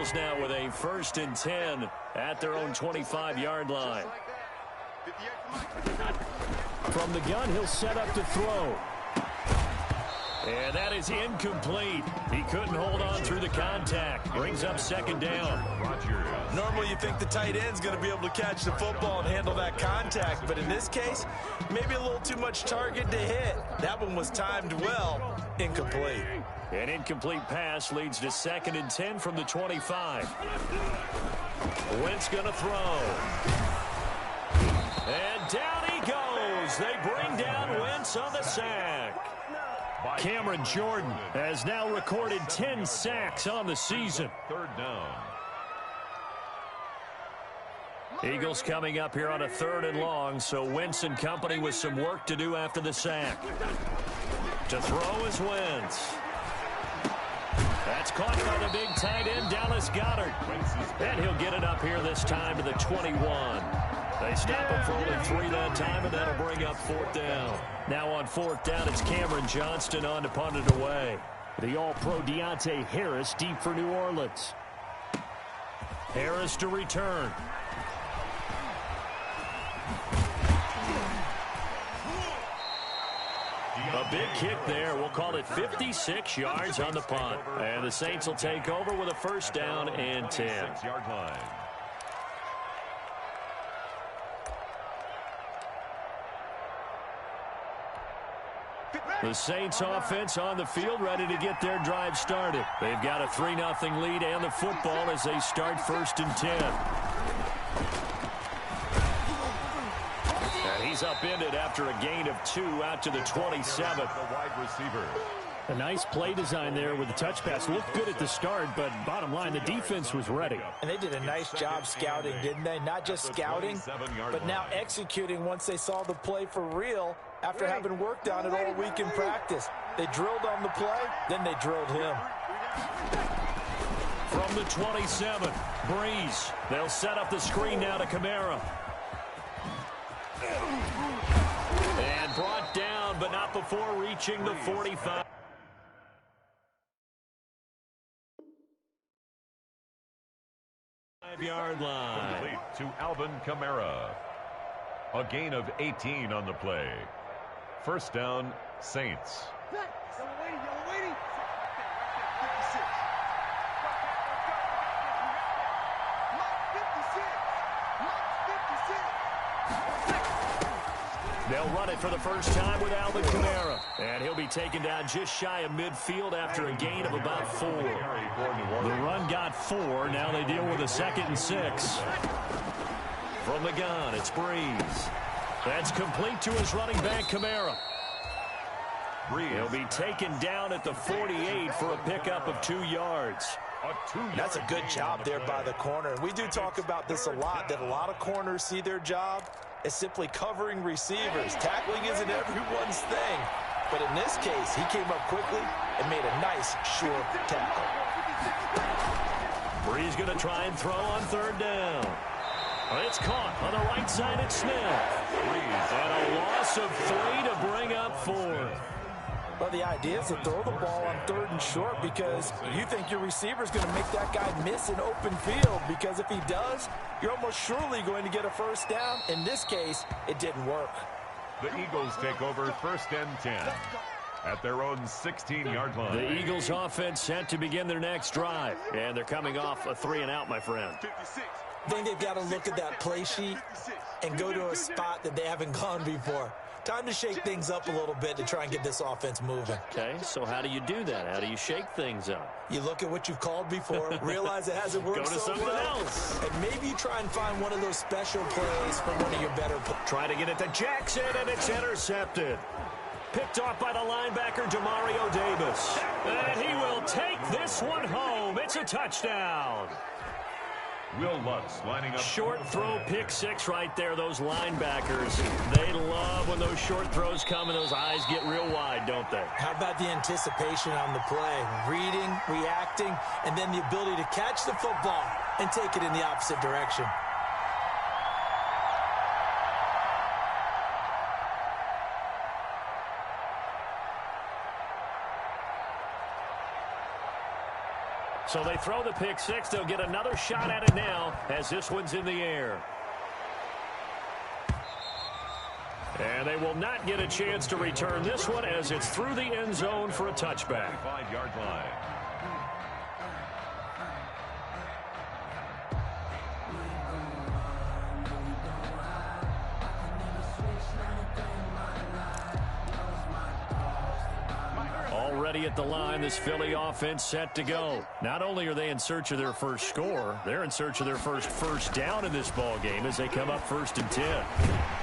Eagles now with a 1st and 10 at their own 25-yard line. From the gun, he'll set up to throw. And that is incomplete. He couldn't hold on through the contact. Brings up 2nd down. Normally you think the tight end's going to be able to catch the football and handle that contact, but in this case, maybe a little too much target to hit. That one was timed well. Incomplete. An incomplete pass leads to 2nd and 10 from the 25. Wentz going to throw. And down he goes. They bring down Wentz on the sack. Cameron Jordan has now recorded 10 sacks on the season. 3rd down. Eagles coming up here on a 3rd and long, so Wentz and company with some work to do after the sack. To throw is Wentz. That's caught by the big tight end, Dallas Goedert. And he'll get it up here this time to the 21. They stop him for only 3 that time, and that'll bring up 4th down. Now on 4th down, it's Cameron Johnston on to punt it away. The All-Pro Deontay Harris deep for New Orleans. Harris to return. A big kick there. We'll call it 56 yards on the punt. And the Saints will take over with a 1st down and 10. 6-yard line. The Saints offense on the field, ready to get their drive started. They've got a 3-0 lead and the football as they start 1st and 10. And he's upended after a gain of 2 out to the 27. The wide receiver. A nice play design there with the touch pass. Looked good at the start, but bottom line, the defense was ready. And they did a nice job scouting, didn't they? Not just scouting, but now executing once they saw the play for real after having worked on it all week in practice. They drilled on the play, then they drilled him. From the 27, Breeze. They'll set up the screen now to Kamara. And brought down, but not before reaching the 45. Yard line. Complete to Alvin Kamara. A gain of 18 on the play. 1st down, Saints. They'll run it for the first time with Alvin Kamara. And he'll be taken down just shy of midfield after a gain of about 4. The run got 4. Now they deal with a 2nd and 6. From the gun, it's Breeze. That's complete to his running back, Kamara. He'll be taken down at the 48 for a pickup of 2 yards. That's a good job there by the corner. We do talk about this a lot, that a lot of corners see their job as simply covering receivers. Tackling isn't everyone's thing. But in this case, he came up quickly and made a nice, short tackle. Breeze going to try and throw on 3rd down. It's caught on the right side at Smith. And a loss of 3 to bring up 4. Well, the idea is to throw the ball on 3rd and short because you think your receiver is going to make that guy miss an open field, because if he does, you're almost surely going to get a 1st down. In this case, it didn't work. The Eagles take over 1st and 10 at their own 16-yard line. The Eagles offense set to begin their next drive, and they're coming off a 3-and-out, my friend. I think they've got to look at that play sheet and go to a spot that they haven't gone before. Time to shake things up a little bit to try and get this offense moving. Okay, so how do you do that? How do you shake things up? You look at what you've called before, realize it hasn't worked Go to something else. And maybe you try and find one of those special plays from one of your better players. Try to get it to Jackson, and it's intercepted. Picked off by the linebacker, Demario Davis. And he will take this one home. It's a touchdown. Will Lutz lining up. Short throw, pick 6 right there. Those linebackers, they love when those short throws come and those eyes get real wide, don't they? How about the anticipation on the play? Reading, reacting, and then the ability to catch the football and take it in the opposite direction. So they throw the pick six. They'll get another shot at it now as this one's in the air. And they will not get a chance to return this one as it's through the end zone for a touchback. 5-yard line. Already at the line, this Philly offense set to go. Not only are they in search of their first score, they're in search of their first down in this ball game as they come up 1st and 10.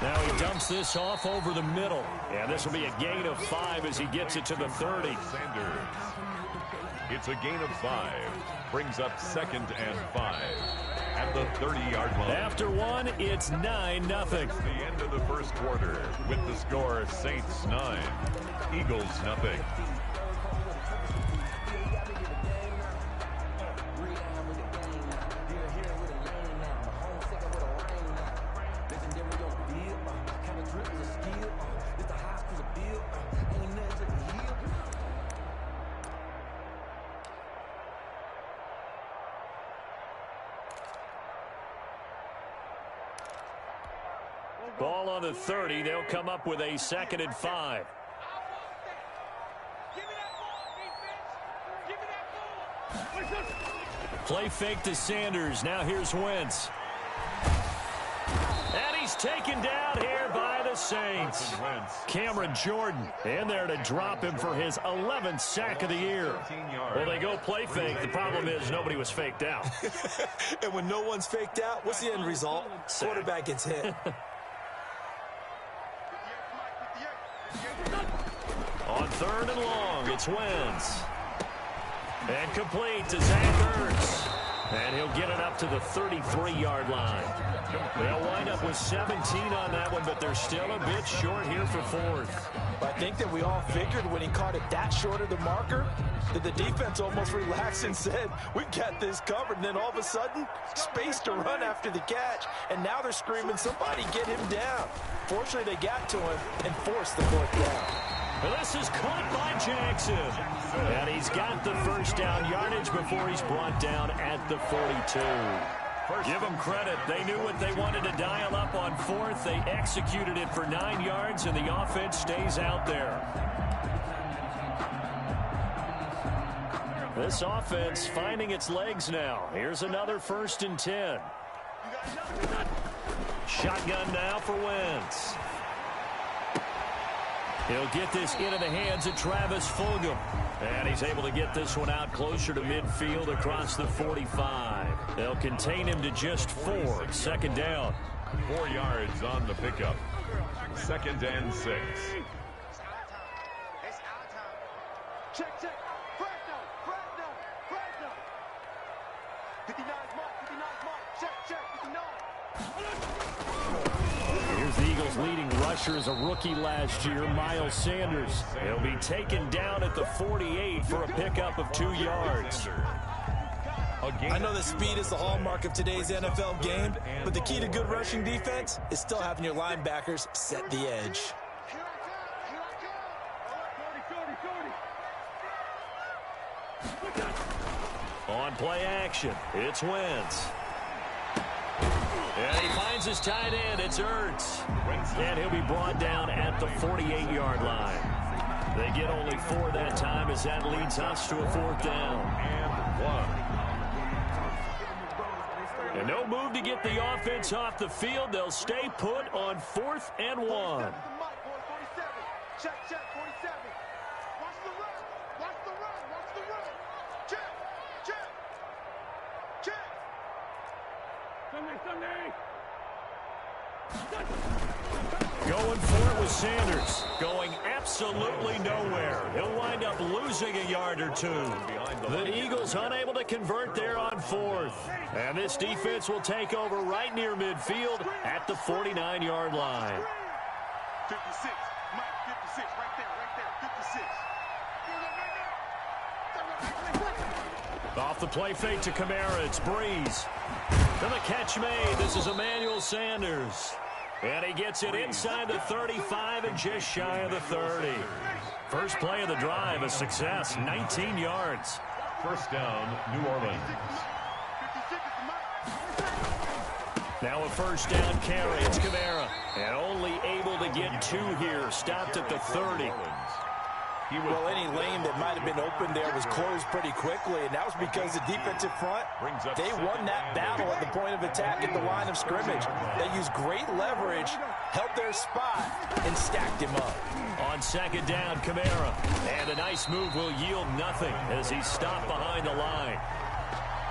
Now he dumps this off over the middle. And this will be a gain of 5 as he gets it to the 30. Sanders. It's a gain of 5. Brings up 2nd and 5 at the 30-yard line. After one, it's 9-0. It's the end of the first quarter with the score Saints 9, Eagles 0. Ball on the 30. They'll come up with a 2nd and 5. Play fake to Sanders. Now here's Wentz. And he's taken down here by the Saints. Cameron Jordan in there to drop him for his 11th sack of the year. Well, they go play fake. The problem is nobody was faked out. And when no one's faked out, what's the end result? Quarterback gets hit. On 3rd and long, it's Wentz. And complete to Zach Ertz. And he'll get it up to the 33-yard line. They'll wind up with 17 on that one, but they're still a bit short here for 4th. I think that we all figured when he caught it that short of the marker that the defense almost relaxed and said, we got this covered. And then all of a sudden, space to run after the catch. And now they're screaming, somebody get him down. Fortunately, they got to him and forced the 4th down. Well, this is caught by Jackson. And he's got the first down yardage before he's brought down at the 42. Give them credit. They knew what they wanted to dial up on 4th. They executed it for 9 yards, and the offense stays out there. This offense finding its legs now. Here's another 1st and 10. Shotgun now for Wentz. He'll get this into the hands of Travis Fulgham. And he's able to get this one out closer to midfield across the 45. They'll contain him to just 4. 2nd down. 4 yards on the pickup. 2nd and 6. Check, check. Fragno. 59's Mike. 59's Mike. Check, 59. Here's the Eagles' leading rusher as a rookie last year, Miles Sanders. He'll be taken down at the 48 for a pickup of 2 yards. I know that speed is the hallmark of today's NFL game, but the key to good rushing defense is still having your linebackers set the edge. On play action, it's Wentz. And he finds his tight end. It's Ertz. And he'll be brought down at the 48-yard line. They get only 4 that time as that leads us to a 4th down. And 1. And no move to get the offense off the field. They'll stay put on 4th and 1. Check, 47. Watch the run. Check. Sunday. Going for it with Sanders. Going absolutely nowhere. He'll wind up losing a yard or 2. The Eagles unable to convert there on 4th. And this defense will take over right near midfield at the 49-yard line. 56. Mike, 56. Right there. 56. Off the play fake to Kamara. It's Breeze. To the catch made. This is Emmanuel Sanders. And he gets it inside the 35 and just shy of the 30. First play of the drive, a success, 19 yards. First down, New Orleans. 56 is the mic. Now a first down carry. It's Kamara. And only able to get 2 here. Stopped at the 30. Well, any lane that might have been open there was closed pretty quickly, and that was because the defensive front, they won that battle at the point of attack at the line of scrimmage. They used great leverage, held their spot, and stacked him up. On second down, Kamara. And a nice move will yield nothing as he's stopped behind the line.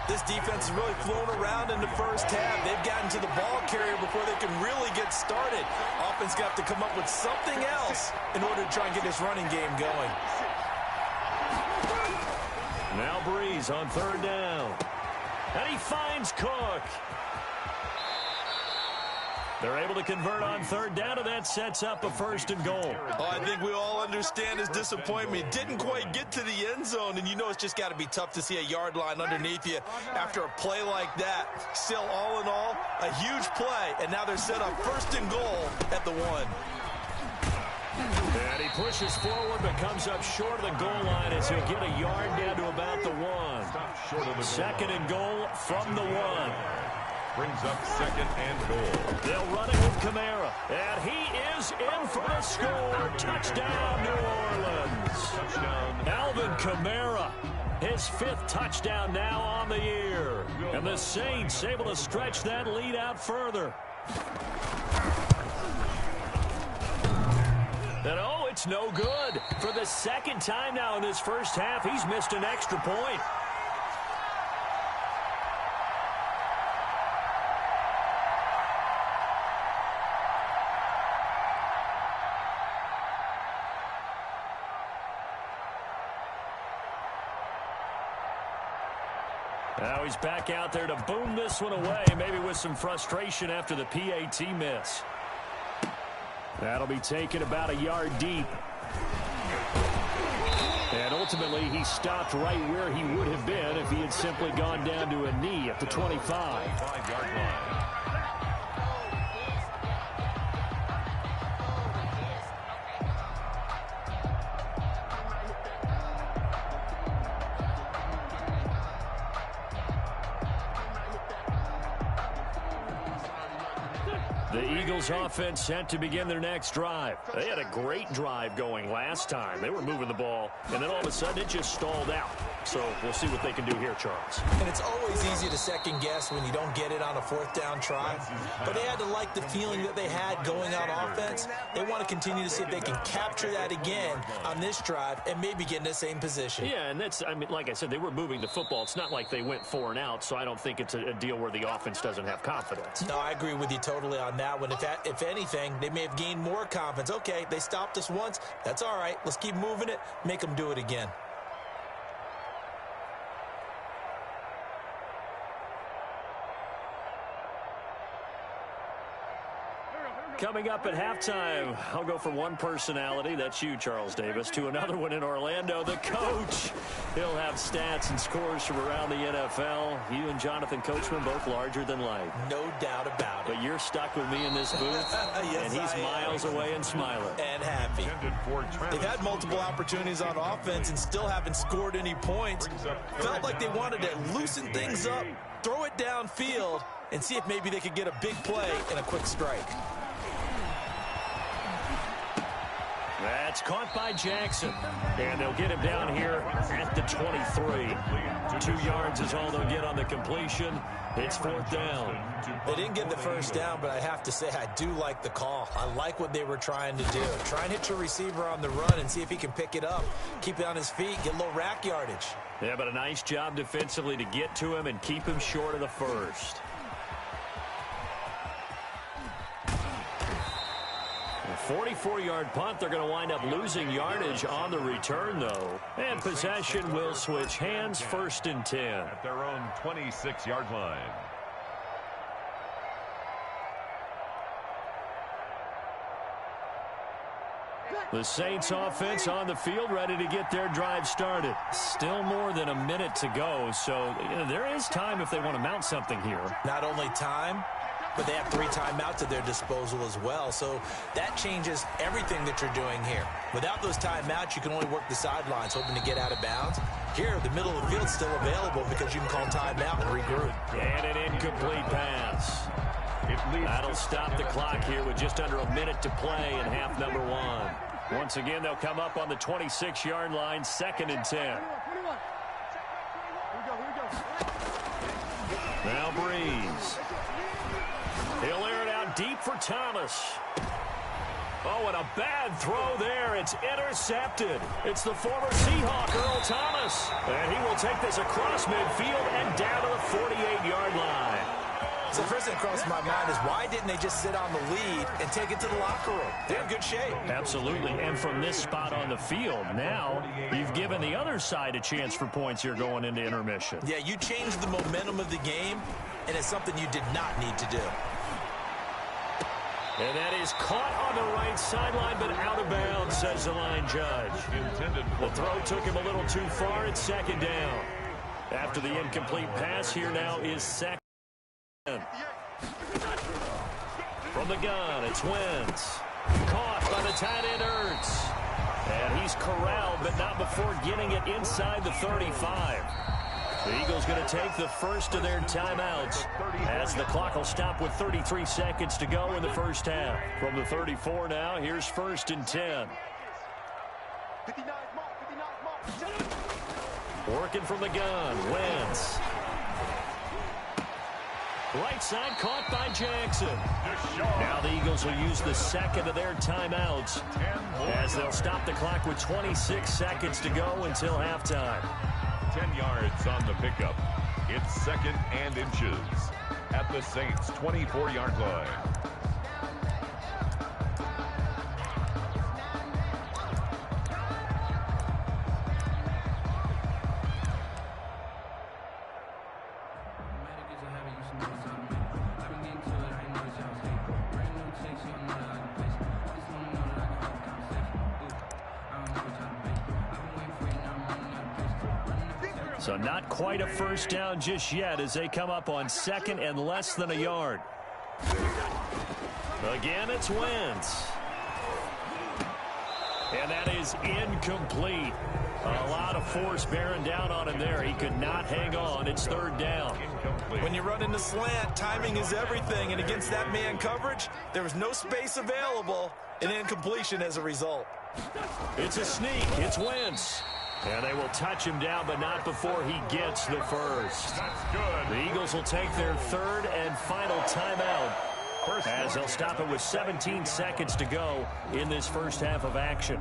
This defense has really flown around in the first half. They've gotten to the ball carrier before they can really get started. Offense got to come up with something else in order to try and get this running game going. Now Breeze on third down. And he finds Cook. They're able to convert on third down, and that sets up a first and goal. Oh, I think we all understand his disappointment. Didn't quite get to the end zone, and you know it's just got to be tough to see a yard line underneath you after a play like that. Still, all in all, a huge play, and now they're set up first and goal at the 1. And he pushes forward but comes up short of the goal line as he'll get a yard down to about the 1. Second and goal from the 1. Brings up second and goal. They'll run it with Kamara. And he is in for the score. Touchdown, New Orleans. Touchdown. Alvin Kamara, his 5th touchdown now on the year. And the Saints able to stretch that lead out further. And oh, it's no good. For the second time now in this first half, he's missed an extra point. Now he's back out there to boom this one away, maybe with some frustration after the PAT miss. That'll be taken about a yard deep. And ultimately, he stopped right where he would have been if he had simply gone down to a knee at the 25. 5-yard line. The Eagles offense set to begin their next drive. They had a great drive going last time. They were moving the ball, and then all of a sudden it just stalled out. So we'll see what they can do here, Charles. And it's always easy to second guess when you don't get it on a 4th down try. But they had to like the feeling that they had going on offense. They want to continue to see if they can capture that again on this drive and maybe get in the same position. Yeah, and that's, I mean, like I said, they were moving the football. It's not like they went 4 and out, so I don't think it's a deal where the offense doesn't have confidence. No, I agree with you totally on that one. If anything, they may have gained more confidence. Okay, they stopped us once. That's all right. Let's keep moving it. Make them do it again. Coming up at halftime, I'll go from one personality, that's you, Charles Davis, to another one in Orlando, the coach. He'll have stats and scores from around the NFL. You and Jonathan Coachman, both larger than life. No doubt about it. But you're stuck with me in this booth, Yes, and he's miles away and smiling. And happy. They've had multiple opportunities on offense and still haven't scored any points. Felt like they wanted to loosen things up, throw it downfield, and see if maybe they could get a big play and a quick strike. That's caught by Jackson. And they'll get him down here at the 23. 2 yards is all they'll get on the completion. It's 4th down. They didn't get the first down, but I have to say I do like the call. I like what they were trying to do. Try and hit your receiver on the run and see if he can pick it up. Keep it on his feet, get a little rack yardage. Yeah, but a nice job defensively to get to him and keep him short of the first. 44-yard punt. They're going to wind up losing yardage on the return, though. And possession will switch hands, 1st and 10. At their own 26-yard line. The Saints offense on the field, ready to get their drive started. Still more than a minute to go, so there is time if they want to mount something here. Not only time, but they have 3 timeouts at their disposal as well. So that changes everything that you're doing here. Without those timeouts, you can only work the sidelines, hoping to get out of bounds. Here, the middle of the field's still available because you can call timeout and regroup. And an incomplete pass. That'll stop the clock here with just under a minute to play in half number 1. Once again, they'll come up on the 26-yard line, 2nd and 10. Now Breeze. He'll air it out deep for Thomas. Oh, and a bad throw there. It's intercepted. It's the former Seahawk, Earl Thomas. And he will take this across midfield and down to the 48-yard line. So the first thing that crossed my mind is why didn't they just sit on the lead and take it to the locker room? They're in good shape. Absolutely. And from this spot on the field, now you've given the other side a chance for points here going into intermission. Yeah, you changed the momentum of the game, and it's something you did not need to do. And that is caught on the right sideline, but out of bounds, says the line judge. The throw took him a little too far. It's 2nd down. After the incomplete pass, here now is 2nd. From the gun, it's Wentz. Caught by the tight end, Ertz. And he's corralled, but not before getting it inside the 35. The Eagles going to take the first of their timeouts as the clock will stop with 33 seconds to go in the first half. From the 34 now, here's 1st and 10. Working from the gun, Wentz. Right side caught by Jackson. Now the Eagles will use the 2nd of their timeouts as they'll stop the clock with 26 seconds to go until halftime. 10 yards on the pickup. It's 2nd and inches at the Saints' 24-yard line. So not quite a first down just yet as they come up on 2nd and less than a yard. Again, it's Wentz. And that is incomplete. A lot of force bearing down on him there. He could not hang on. It's 3rd down. When you run in the slant, timing is everything. And against that man coverage, there was no space available, and incompletion as a result. It's a sneak. It's Wentz. And they will touch him down, but not before he gets the first. That's good. The Eagles will take their 3rd and final timeout as they'll stop it with 17 seconds to go in this first half of action.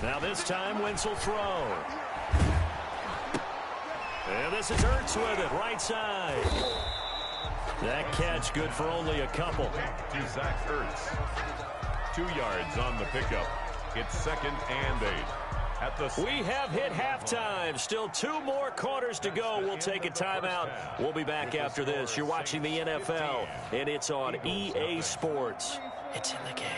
Now this time, Wentz will throw. And this is Ertz with it, right side. That catch good for only a couple. 2 sacks, Ertz. 2 yards on the pickup. It's 2nd and 8. We have hit halftime. Still 2 more quarters to go. We'll take a timeout. We'll be back after this. You're watching the NFL, and it's on EA Sports. It's in the game.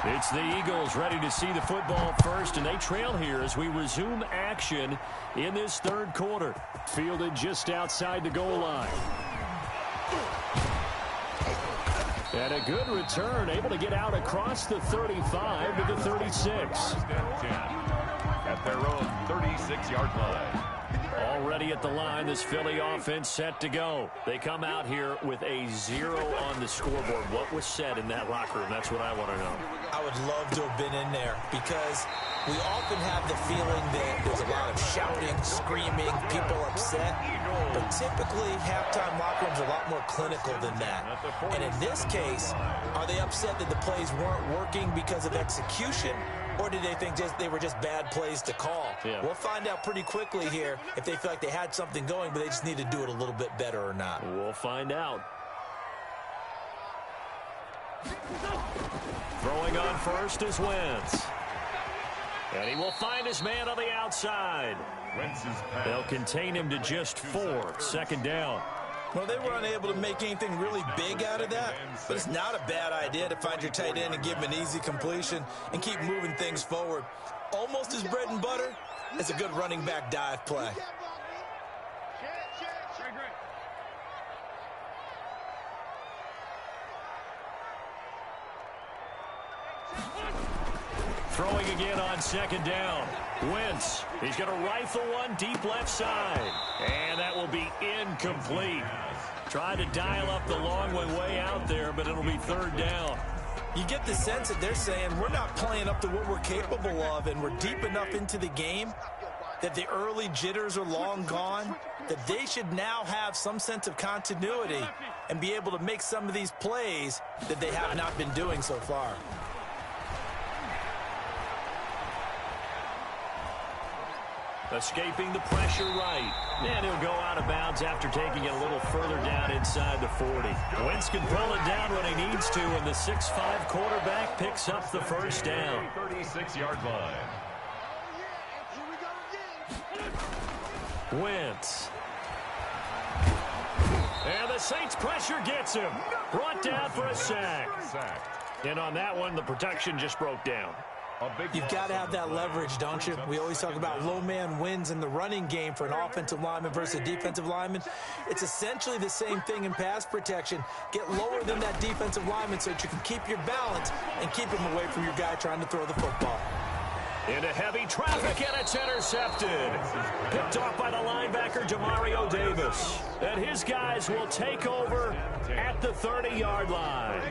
It's the Eagles ready to see the football first, and they trail here as we resume action in this 3rd quarter. Fielded just outside the goal line. And a good return, able to get out across the 35 to the 36. At their own 36-yard line. Already at the line, this Philly offense set to go. They come out here with a 0 on the scoreboard. What was said in that locker room? That's what I want to know. I would love to have been in there because we often have the feeling that there's a lot of shouting, screaming, people upset. But typically, halftime locker rooms are a lot more clinical than that. And in this case, are they upset that the plays weren't working because of execution? Or did they think they were just bad plays to call? Yeah. We'll find out pretty quickly here if they feel like they had something going, but they just need to do it a little bit better or not. We'll find out. Throwing on first is Wentz. And he will find his man on the outside. They'll contain him to just 4. 2nd down. Well, they were unable to make anything really big out of that, but it's not a bad idea to find your tight end and give him an easy completion and keep moving things forward. Almost as bread and butter as a good running back dive play. Throwing again on second down. Wentz, he's going to rifle one deep left side. And that will be incomplete. Trying to dial up the long way out there, but it'll be third down. You get the sense that they're saying we're not playing up to what we're capable of, and we're deep enough into the game that the early jitters are long gone, that they should now have some sense of continuity and be able to make some of these plays that they have not been doing so far. Escaping the pressure right. And he'll go out of bounds after taking it a little further down inside the 40. Wentz can pull it down when he needs to, and the 6'5" quarterback picks up the first down. 36-yard line. Wentz. And the Saints pressure gets him. Brought down for a sack. And on that one, the protection just broke down. You've got to have that leverage, don't you? We always talk about low man wins in the running game for an offensive lineman versus a defensive lineman. It's essentially the same thing in pass protection. Get lower than that defensive lineman so that you can keep your balance and keep him away from your guy trying to throw the football. Into heavy traffic, and it's intercepted. Picked off by the linebacker, Demario Davis. And his guys will take over at the 30-yard line.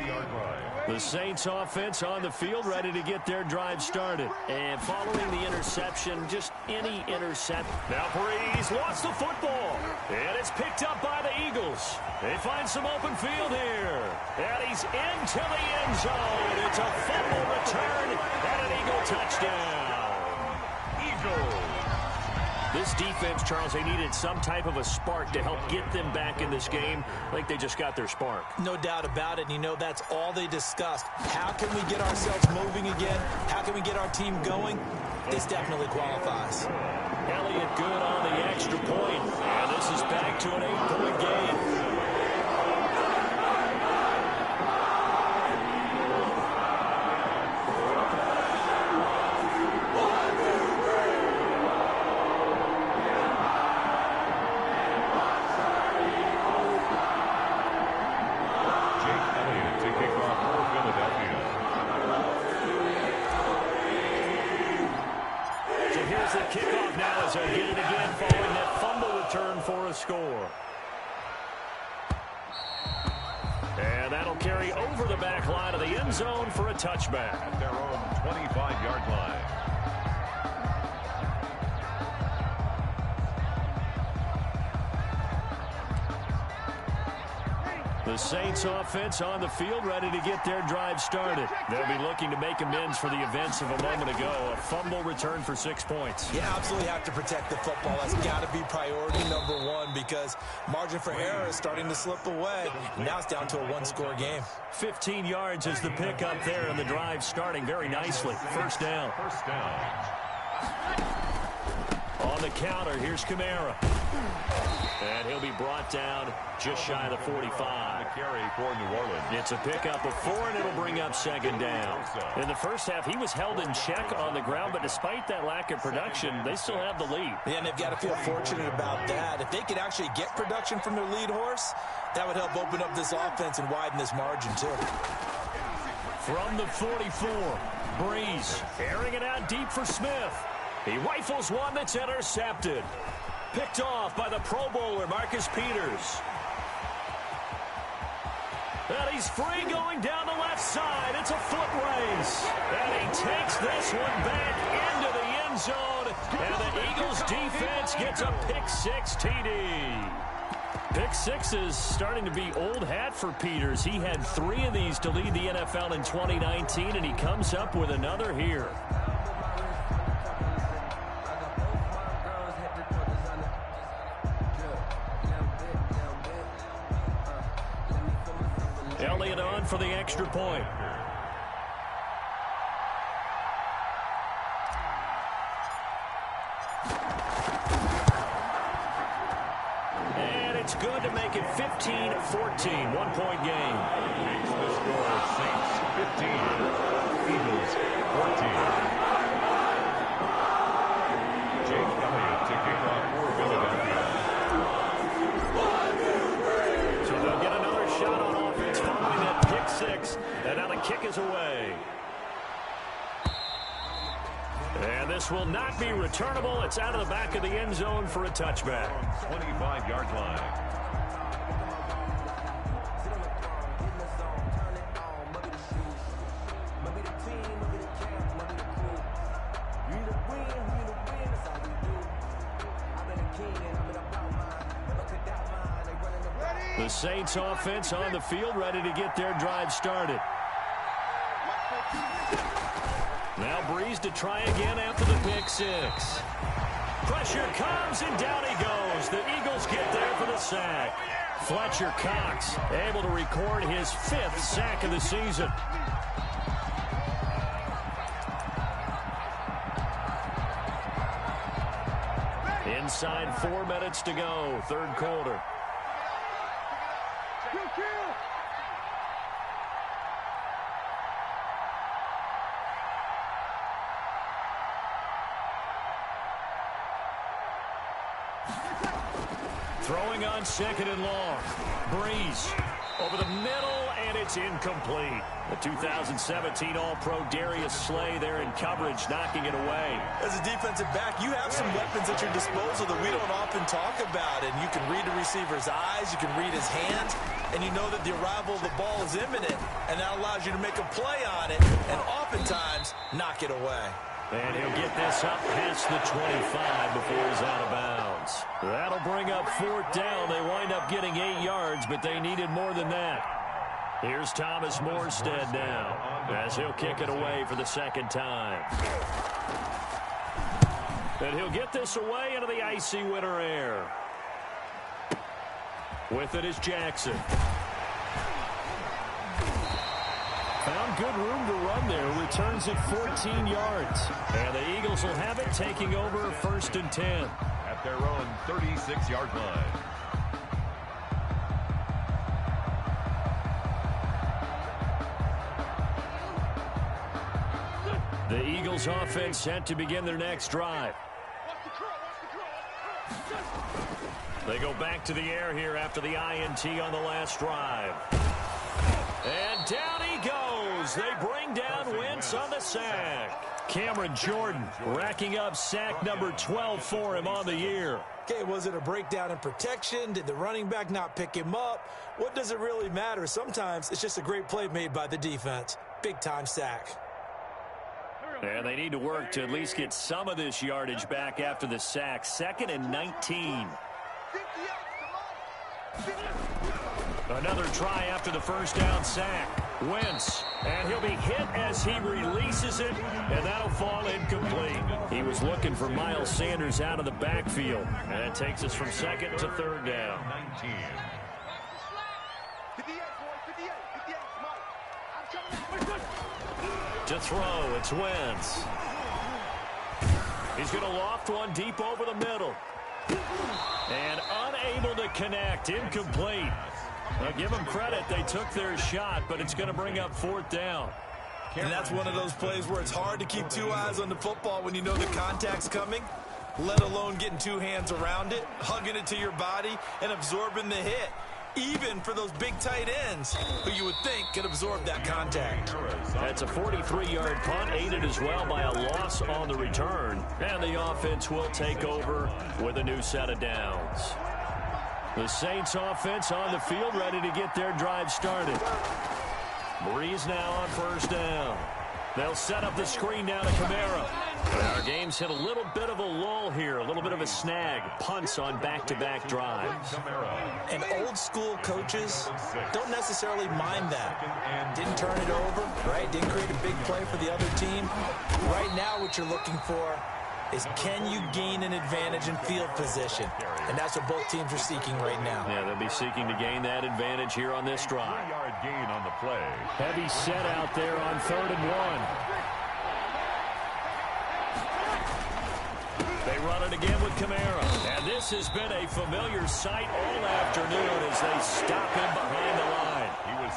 The Saints offense on the field, ready to get their drive started. And following the interception, just any intercept. Now Breeze lost the football. And it's picked up by the Eagles. They find some open field here. And he's into the end zone. It's a fumble return and an Eagle touchdown. This defense, Charles, they needed some type of a spark to help get them back in this game. I think they just got their spark. No doubt about it. And you know, that's all they discussed. How can we get ourselves moving again? How can we get our team going? This definitely qualifies. Elliott good on the extra point. And this is back to an 8-point game. Kickoff now as they'll get it again following that fumble return for a score. And that'll carry over the back line of the end zone for a touchback. At their own 25-yard line. The Saints offense on the field, ready to get their drive started. They'll be looking to make amends for the events of a moment ago. A fumble return for 6 points. You absolutely have to protect the football. That's got to be priority number one because margin for error is starting to slip away. Now it's down to a one-score game. 15 yards is the pickup there, and the drive starting very nicely. First down. First down. On the counter, here's Kamara. And he'll be brought down just shy of the 45. Carry for New Orleans. It's a pickup of 4, and it'll bring up second down. In the first half, he was held in check on the ground, but despite that lack of production, they still have the lead. Yeah, and they've got to feel fortunate about that. If they could actually get production from their lead horse, that would help open up this offense and widen this margin, too. From the 44, Breeze airing it out deep for Smith. He rifles one that's intercepted. Picked off by the Pro Bowler, Marcus Peters. And he's free going down the left side. It's a foot race. And he takes this one back into the end zone. And the Eagles defense gets a pick-6 TD. Pick-6 is starting to be old hat for Peters. He had 3 of these to lead the NFL in 2019, and he comes up with another here. Elliott on for the extra point. And it's good to make it 15-14. 1-point game. Makes the score Saints 15, Eagles 14. Jake Elliott to kick off for Philadelphia. So they'll get another shot on offense following that pick six. And now the kick is away. And this will not be returnable. It's out of the back of the end zone for a touchback. 25-yard line. The Saints offense on the field, ready to get their drive started. Now Breeze to try again after the pick six. Pressure comes, and down he goes. The Eagles get there for the sack. Fletcher Cox able to record his 5th sack of the season. Inside 4 minutes to go, third quarter. Throwing on 2nd and long. Breeze over the middle, and it's incomplete. The 2017 All-Pro Darius Slay there in coverage, knocking it away. As a defensive back, you have some weapons at your disposal that we don't often talk about. And you can read the receiver's eyes, you can read his hands, and you know that the arrival of the ball is imminent. And that allows you to make a play on it, and oftentimes knock it away. And he'll get this up past the 25 before he's out of bounds. That'll bring up 4th down. They wind up getting 8 yards, but they needed more than that. Here's Thomas Morstead now, as he'll kick it away for the 2nd time. And he'll get this away into the icy winter air. With it is Jackson. Found good room to run there. Returns it 14 yards. And the Eagles will have it, taking over 1st and 10. At their own 36-yard line. The Eagles offense set to begin their next drive. They go back to the air here after the INT on the last drive. And down he goes. They bring down Wentz on the sack. Cameron Jordan racking up sack number 12 for him on the year. Okay, was it a breakdown in protection? Did the running back not pick him up? What does it really matter? Sometimes it's just a great play made by the defense. Big-time sack. And they need to work to at least get some of this yardage back after the sack. 2nd and 19. Another try after the 1st down sack. Wentz, and he'll be hit as he releases it, and that'll fall incomplete. He was looking for Miles Sanders out of the backfield, and that takes us from 2nd to 3rd down. 19. To throw, it's Wentz. He's going to loft one deep over the middle. And unable to connect, incomplete. Now, give them credit, they took their shot, but it's going to bring up 4th down. And that's one of those plays where it's hard to keep 2 eyes on the football when you know the contact's coming, let alone getting 2 hands around it, hugging it to your body, and absorbing the hit. Even for those big tight ends who you would think could absorb that contact. That's a 43-yard punt, aided as well by a loss on the return. And the offense will take over with a new set of downs. The Saints offense on the field, ready to get their drive started. Breeze now on 1st down. They'll set up the screen down to Kamara. Our game's hit a little bit of a lull here, a little bit of a snag. Punts on back-to-back drives. And old-school coaches don't necessarily mind that. Didn't turn it over, right? Didn't create a big play for the other team. Right now what you're looking for is, can you gain an advantage in field position? And that's what both teams are seeking right now. Yeah, they'll be seeking to gain that advantage here on this drive. 3-yard gain on the play. Heavy set out there on 3rd and 1. They run it again with Kamara. And this This has been a familiar sight all afternoon as they stop him behind the line.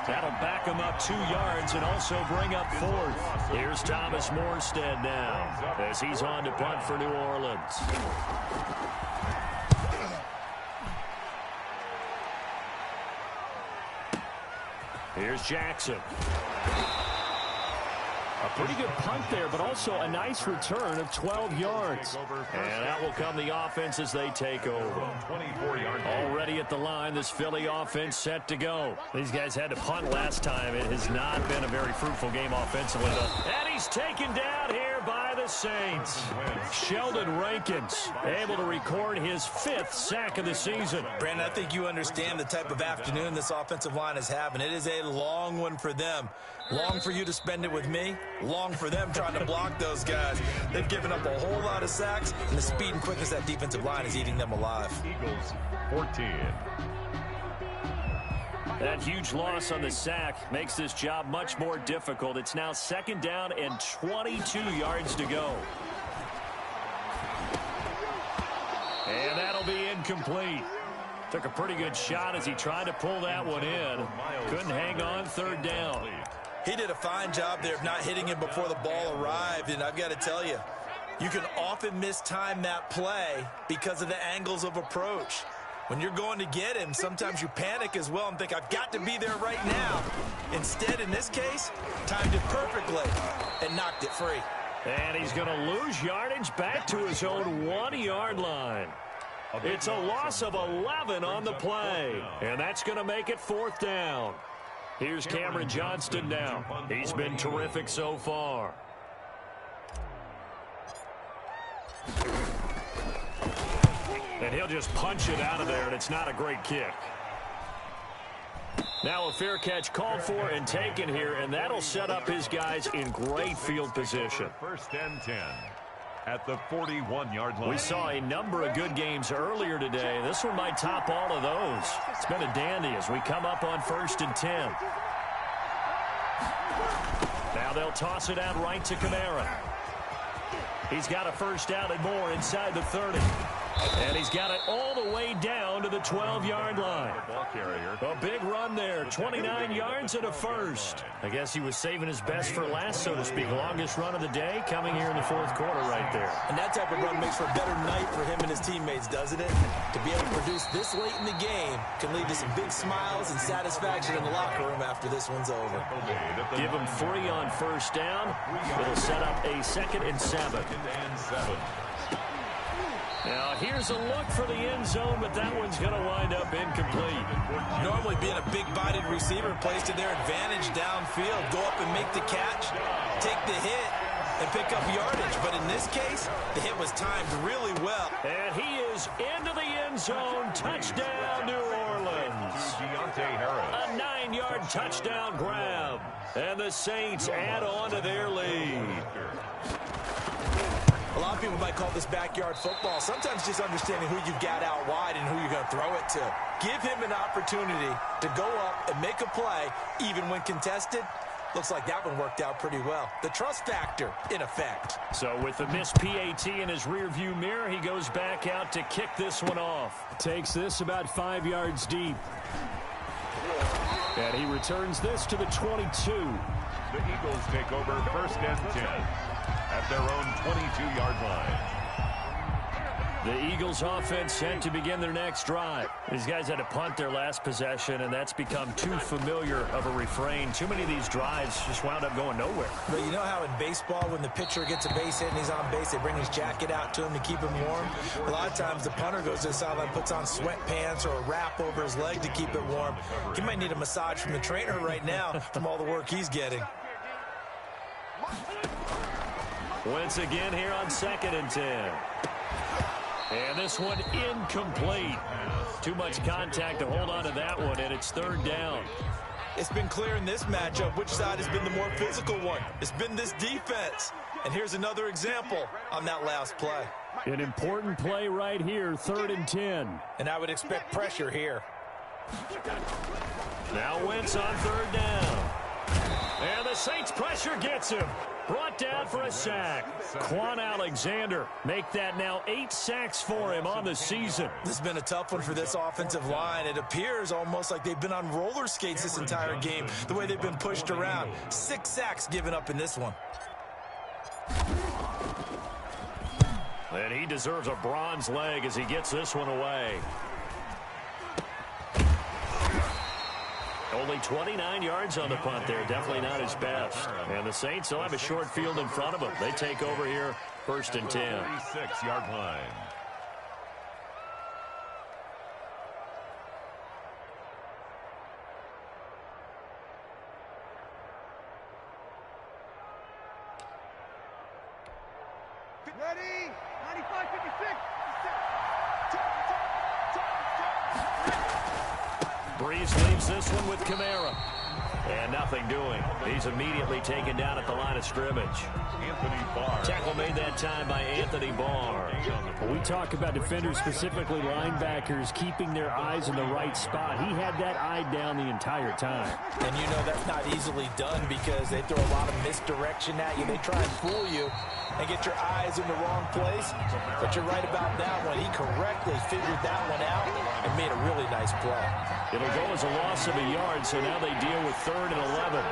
That'll back him up 2 yards and also bring up 4th. Here's Thomas Morstead now as he's on to punt for New Orleans. Here's Jackson. A pretty good punt there, but also a nice return of 12 yards. And that will come the offense as they take over. Already at the line, this Philly offense set to go. These guys had to punt last time. It has not been a very fruitful game offensively. And he's taken down here by the Saints. Sheldon Rankins able to record his 5th sack of the season. Brandon, I think you understand the type of afternoon this offensive line is having. It is a long one for them. Long for you to spend it with me. Long for them trying to block those guys. They've given up a whole lot of sacks, and the speed and quickness of that defensive line is eating them alive. Eagles 14. That huge loss on the sack makes this job much more difficult. It's now 2nd down and 22 yards to go. And that'll be incomplete. Took a pretty good shot as he tried to pull that one in. Couldn't hang on, 3rd down. He did a fine job there of not hitting him before the ball arrived, and I've got to tell you, you can often mistime that play because of the angles of approach. When you're going to get him, sometimes you panic as well and think, I've got to be there right now. Instead, in this case, timed it perfectly and knocked it free. And he's going to lose yardage back to his own 1-yard line. It's a loss of 11 on the play, and that's going to make it 4th down. Here's Cameron Johnston now. He's been terrific so far. And he'll just punch it out of there, and it's not a great kick. Now a fair catch called for and taken here, and that'll set up his guys in great field position. 1st and 10 at the 41-yard line. We saw a number of good games earlier today. This one might top all of those. It's been a dandy as we come up on 1st and 10. Now they'll toss it out right to Kamara. He's got a 1st down and more inside the 30. And he's got it all the way down to the 12-yard line. A big run there, 29 yards and a 1st. I guess he was saving his best for last, so to speak. Longest run of the day coming here in the 4th quarter right there. And that type of run makes for a better night for him and his teammates, doesn't it? To be able to produce this late in the game can lead to some big smiles and satisfaction in the locker room after this one's over. Give him 3 on 1st down. It'll set up a 2nd and 7. Now, here's a look for the end zone, but that one's going to wind up incomplete. Normally being a big-bodied receiver plays to their advantage downfield. Go up and make the catch, take the hit, and pick up yardage. But in this case, the hit was timed really well. And he is into the end zone. Touchdown, New Orleans. A 9-yard touchdown grab. And the Saints add on to their lead. A lot of people might call this backyard football. Sometimes just understanding who you've got out wide and who you're going to throw it to. Give him an opportunity to go up and make a play, even when contested. Looks like that one worked out pretty well. The trust factor in effect. So with the missed PAT in his rearview mirror, he goes back out to kick this one off. Takes this about 5 yards deep. And he returns this to the 22. The Eagles take over 1st and 10 at their own 22-yard line. The Eagles offense set to begin their next drive. These guys had to punt their last possession, and that's become too familiar of a refrain. Too many of these drives just wound up going nowhere. But you know how in baseball, when the pitcher gets a base hit and he's on base, they bring his jacket out to him to keep him warm? A lot of times the punter goes to the sideline, puts on sweatpants or a wrap over his leg to keep it warm. He might need a massage from the trainer right now from all the work he's getting. Once again here on 2nd and 10. And this one incomplete. Too much contact to hold on to that one, and it's 3rd down. It's been clear in this matchup which side has been the more physical one. It's been this defense. And here's another example on that last play. An important play right here, 3rd and 10. And I would expect pressure here. Now Wentz on 3rd down. And the Saints pressure gets him. Brought down for a sack. Quan Alexander make that now 8 sacks for him on the season. This has been a tough one for this offensive line. It appears almost like they've been on roller skates this entire game, the way they've been pushed around. 6 sacks given up in this one. And he deserves a bronze leg as he gets this one away. Only 29 yards on the punt there. Definitely not his best. And the Saints will have a short field in front of them. They take over here, 1st and 10. 36-yard line. Ready? 95, 56. Breeze leaves this one with Kamara. And nothing doing. He's immediately taken down at the line of scrimmage. Anthony Barr. Tackle made that time by Anthony Barr. When we talk about defenders, specifically linebackers, keeping their eyes in the right spot, he had that eye down the entire time. And you know that's not easily done because they throw a lot of misdirection at you. They try and fool you and get your eyes in the wrong place. But you're right about that one. He correctly figured that one out and made a really nice play. It'll go as a loss of a yard, so now they deal with 3rd and 11.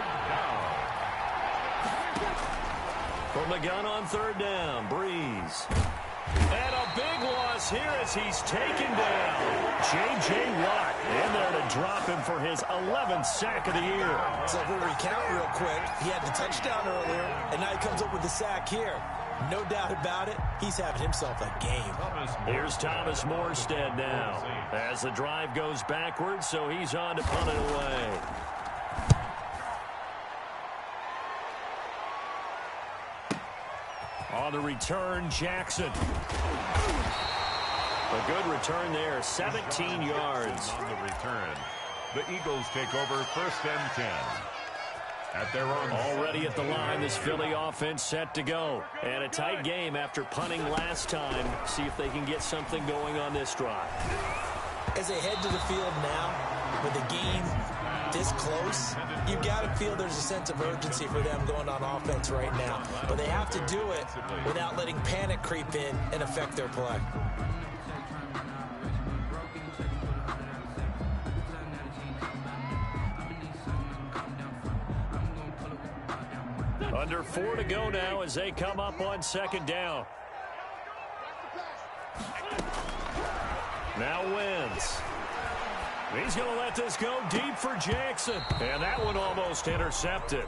From the gun on 3rd down, Breeze. And a big loss here as he's taken down. J.J. Watt in there to drop him for his 11th sack of the year. So if we recount real quick, he had the touchdown earlier, and now he comes up with the sack here. No doubt about it, he's having himself a game. Here's Thomas Morstead now as the drive goes backwards, so he's on to punt it away. On the return, Jackson. A good return there, 17 yards. On the return, the Eagles take over 1st and 10. At their own. Already at the line, this Philly offense set to go. And a tight game after punting last time. See if they can get something going on this drive. As they head to the field now, with the game this close, you've got to feel there's a sense of urgency for them going on offense right now. But they have to do it without letting panic creep in and affect their play. Under 4 to go now as they come up on 2nd down. Now Wentz. He's going to let this go deep for Jackson. And that one almost intercepted.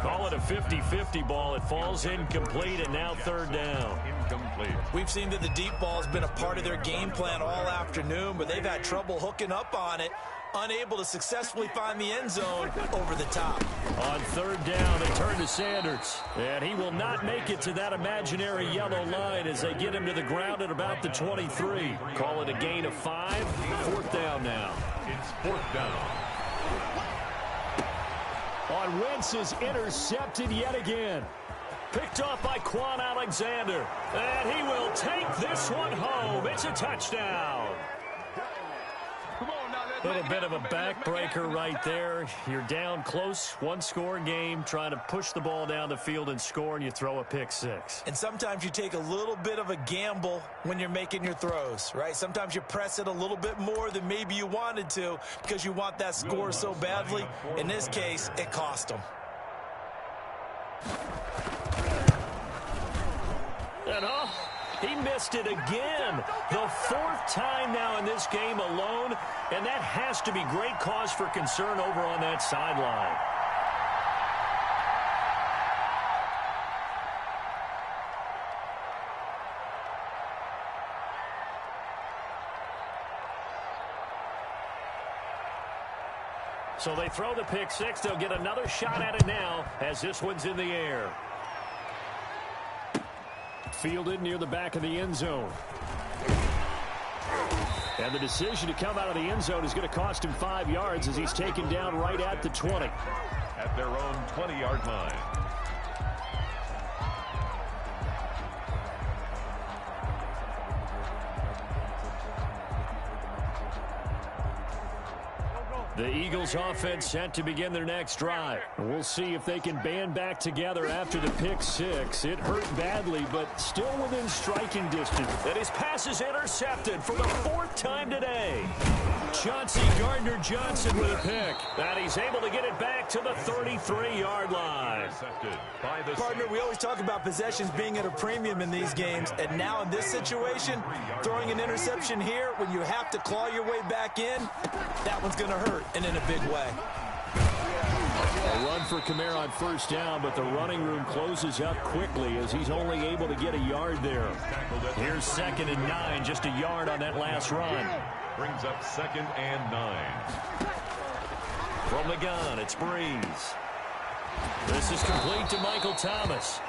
Call it a 50-50 ball. It falls incomplete, and now 3rd down. Incomplete. We've seen that the deep ball has been a part of their game plan all afternoon, but they've had trouble hooking up on it, unable to successfully find the end zone over the top. On 3rd down, they turn to Sanders. And he will not make it to that imaginary yellow line as they get him to the ground at about the 23. Call it a gain of 5. 4th down now. It's 4th down. On Wentz is intercepted yet again. Picked off by Quan Alexander. And he will take this one home. It's a touchdown. A little bit of a backbreaker right there. You're down close, 1-score game, trying to push the ball down the field and score, and you throw a pick 6. And sometimes you take a little bit of a gamble when you're making your throws, right? Sometimes you press it a little bit more than maybe you wanted to because you want that score so badly. In this case, it cost them. And he missed it again. The 4th time now in this game alone, and that has to be great cause for concern over on that sideline. So they throw the pick 6. They'll get another shot at it now as this one's in the air. Fielded near the back of the end zone. And the decision to come out of the end zone is going to cost him 5 yards as he's taken down right at the 20. At their own 20-yard line. The Eagles offense set to begin their next drive. We'll see if they can band back together after the pick six. It hurt badly, but still within striking distance. And his pass is intercepted for the fourth time today. Chauncey Gardner-Johnson with a pick. And he's able to get it back to the 33-yard line. Partner, we always talk about possessions being at a premium in these games. And now in this situation, throwing an interception here when you have to claw your way back in, that one's going to hurt, and in a big way. A run for Kamara on first down, but the running room closes up quickly as he's only able to get a yard there. Here's 2nd and 9, just a yard on that last run. Brings up 2nd and 9. From the gun, it's Breeze. This is complete to Michael Thomas.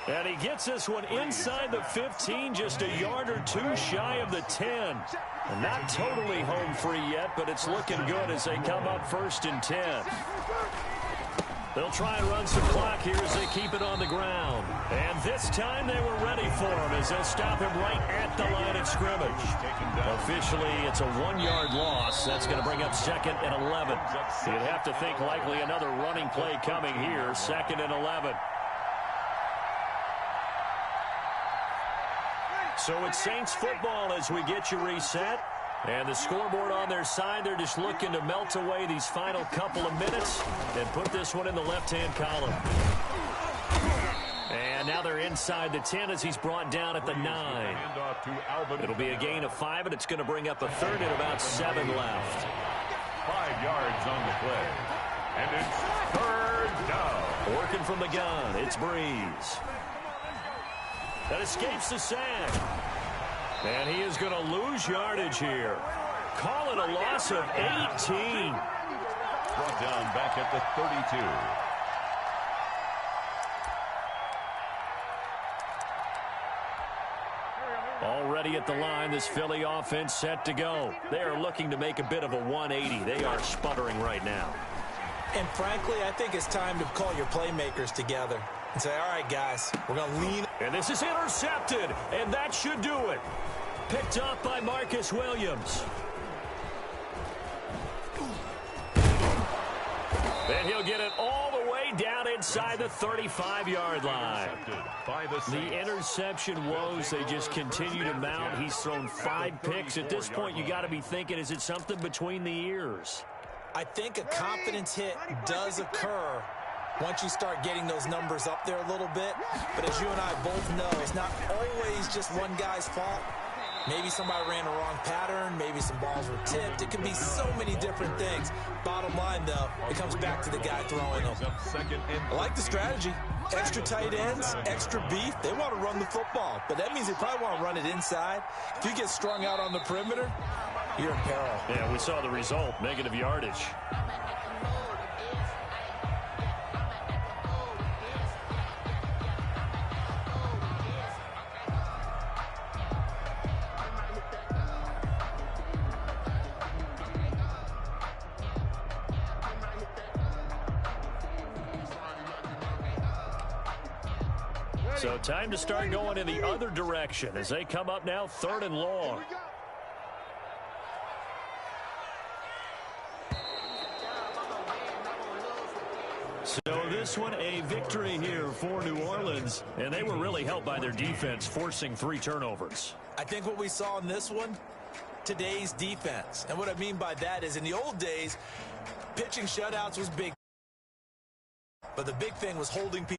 And he gets this one inside the 15, just a yard or two shy of the 10. And not totally home free yet, but it's looking good as they come up 1st and 10. They'll try and run some clock here as they keep it on the ground. And this time they were ready for him as they'll stop him right at the line of scrimmage. Officially, it's a 1-yard loss. That's going to bring up 2nd and 11. You'd have to think likely another running play coming here, 2nd and 11. So it's Saints football as we get you reset. And the scoreboard on their side, they're just looking to melt away these final couple of minutes and put this one in the left-hand column. And now they're inside the 10 as he's brought down at the 9. It'll be a gain of 5, and it's going to bring up a 3rd and about 7 left. 5 yards on the play. And it's 3rd down. Working from the gun, it's Breeze. That escapes the sack. And he is going to lose yardage here. Call it a loss of 18. Brought down back at the 32. Already at the line, this Philly offense set to go. They are looking to make a bit of a 180. They are sputtering right now. And frankly, I think it's time to call your playmakers together and say, all right, guys, we're going to lean. And this is intercepted, and that should do it. Picked up by Marcus Williams. And he'll get it all the way down inside the 35-yard line. The interception woes, they just continue to mount. He's thrown 5 picks. At this point, you got to be thinking, is it something between the ears? I think a confidence hit does occur once you start getting those numbers up there a little bit. But as you and I both know, it's not always just one guy's fault. Maybe somebody ran a wrong pattern. Maybe some balls were tipped. It can be so many different things. Bottom line, though, it comes back to the guy throwing them. I like the strategy. Extra tight ends, extra beef. They want to run the football, but that means they probably want to run it inside. If you get strung out on the perimeter, you're in peril. Yeah, we saw the result, negative yardage. So time to start going in the other direction as they come up now 3rd and long. So this one a victory here for New Orleans, and they were really helped by their defense forcing 3 turnovers. I think what we saw in this one, today's defense. And what I mean by that is in the old days, pitching shutouts was big. But the big thing was holding people.